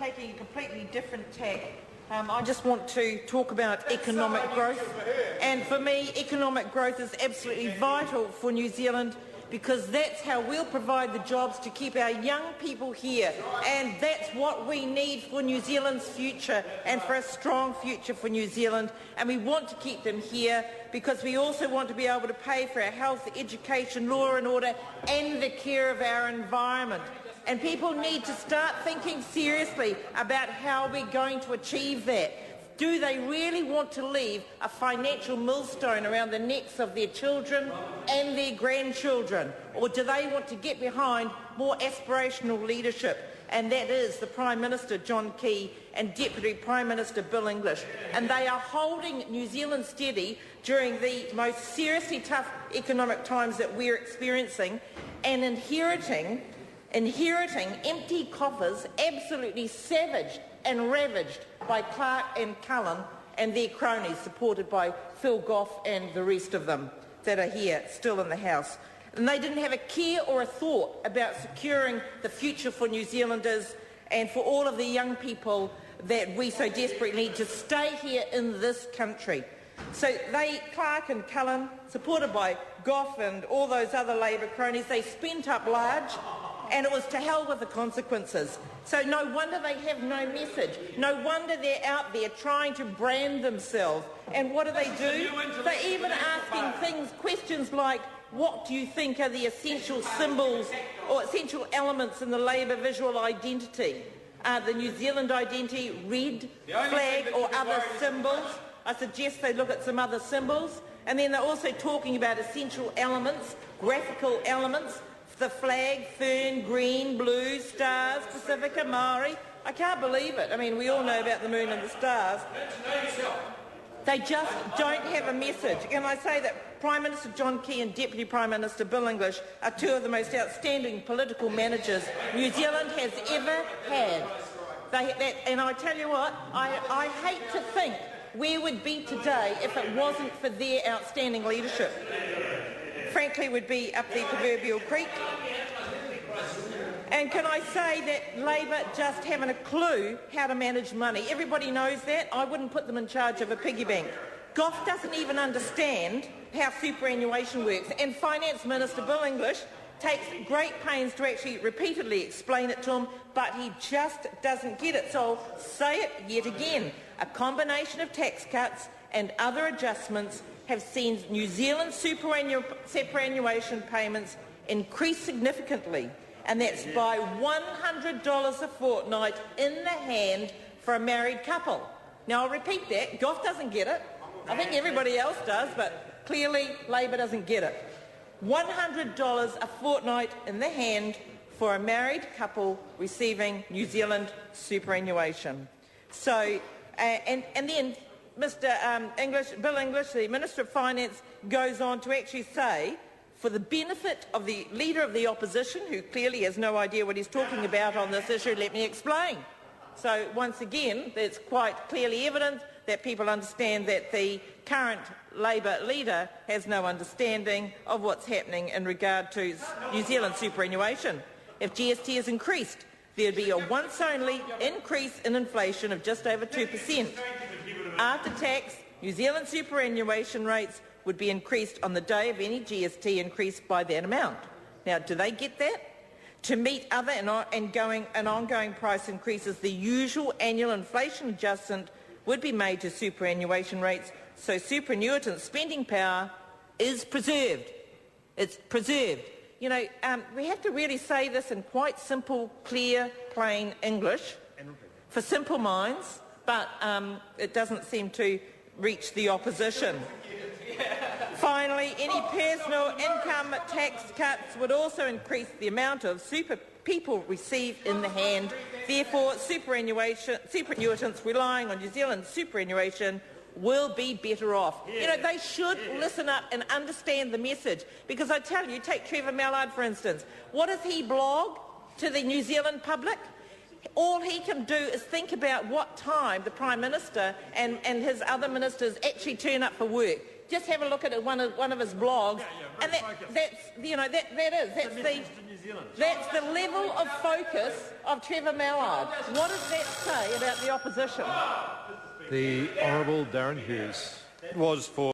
taking a completely different tack. I just want to talk about economic growth. And for me, economic growth is absolutely vital for New Zealand, because that's how we'll provide the jobs to keep our young people here. And that's what we need for New Zealand's future and for a strong future for New Zealand. And we want to keep them here because we also want to be able to pay for our health, education, law and order and the care of our environment. And people need to start thinking seriously about how we're going to achieve that. Do they really want to leave a financial millstone around the necks of their children and their grandchildren? Or do they want to get behind more aspirational leadership? And that is the Prime Minister, John Key, and Deputy Prime Minister, Bill English. And they are holding New Zealand steady during the most seriously tough economic times that we're experiencing, and inheriting empty coffers, absolutely savaged and ravaged by Clark and Cullen and their cronies, supported by Phil Goff and the rest of them that are here still in the House. And they didn't have a care or a thought about securing the future for New Zealanders and for all of the young people that we so desperately need to stay here in this country. So Clark and Cullen, supported by Goff and all those other Labour cronies, they spent up large, and it was to hell with the consequences. So no wonder they have no message. No wonder they're out there trying to brand themselves. And what do? They're even asking questions like, what do you think are the essential symbols or essential elements in the Labour visual identity? The New Zealand identity, red flag or other symbols? I suggest they look at some other symbols. And then they're also talking about essential elements, graphical elements, the flag, fern, green, blue, stars, Pacifica, Maori. I can't believe it. I mean, we all know about the moon and the stars. They just don't have a message. And I say that Prime Minister John Key and Deputy Prime Minister Bill English are two of the most outstanding political managers New Zealand has ever had. And I tell you what, I hate to think where we'd be today if it wasn't for their outstanding leadership. Frankly, would be up the proverbial creek. And can I say that Labour just haven't a clue how to manage money? Everybody knows that. I wouldn't put them in charge of a piggy bank. Goff doesn't even understand how superannuation works. And Finance Minister Bill English takes great pains to actually repeatedly explain it to him, but he just doesn't get it. So I'll say it yet again. A combination of tax cuts and other adjustments have seen New Zealand's superannuation payments increase significantly, and that's by $100 a fortnight in the hand for a married couple. Now, I'll repeat that. Goff doesn't get it. I think everybody else does, but clearly Labour doesn't get it. $100 a fortnight in the hand for a married couple receiving New Zealand superannuation. So, and then Bill English, the Minister of Finance, goes on to actually say, for the benefit of the Leader of the Opposition, who clearly has no idea what he's talking about on this issue, let me explain. So once again, it's quite clearly evident that people understand that the current Labour leader has no understanding of what's happening in regard to New Zealand superannuation. If GST is increased, there'd be a once-only increase in inflation of just over 2%. After tax, New Zealand superannuation rates would be increased on the day of any GST increase by that amount. Now, do they get that? To meet other and ongoing price increases, the usual annual inflation adjustment would be made to superannuation rates, so superannuitant spending power is preserved. It's preserved. You know, we have to really say this in quite simple, clear, plain English for simple minds, but it doesn't seem to reach the opposition. Finally, any personal income tax cuts would also increase the amount of super people receive in the hand. Therefore, superannuitants relying on New Zealand superannuation will be better off. You know, they should listen up and understand the message, because I tell you, take Trevor Mallard, for instance. What does he blog to the New Zealand public? All he can do is think about what time the Prime Minister and his other ministers actually turn up for work. Just have a look at one of his blogs, and that's That's the level of focus of Trevor Mallard. What does that say about the opposition? The Honourable Darren Hughes. Was for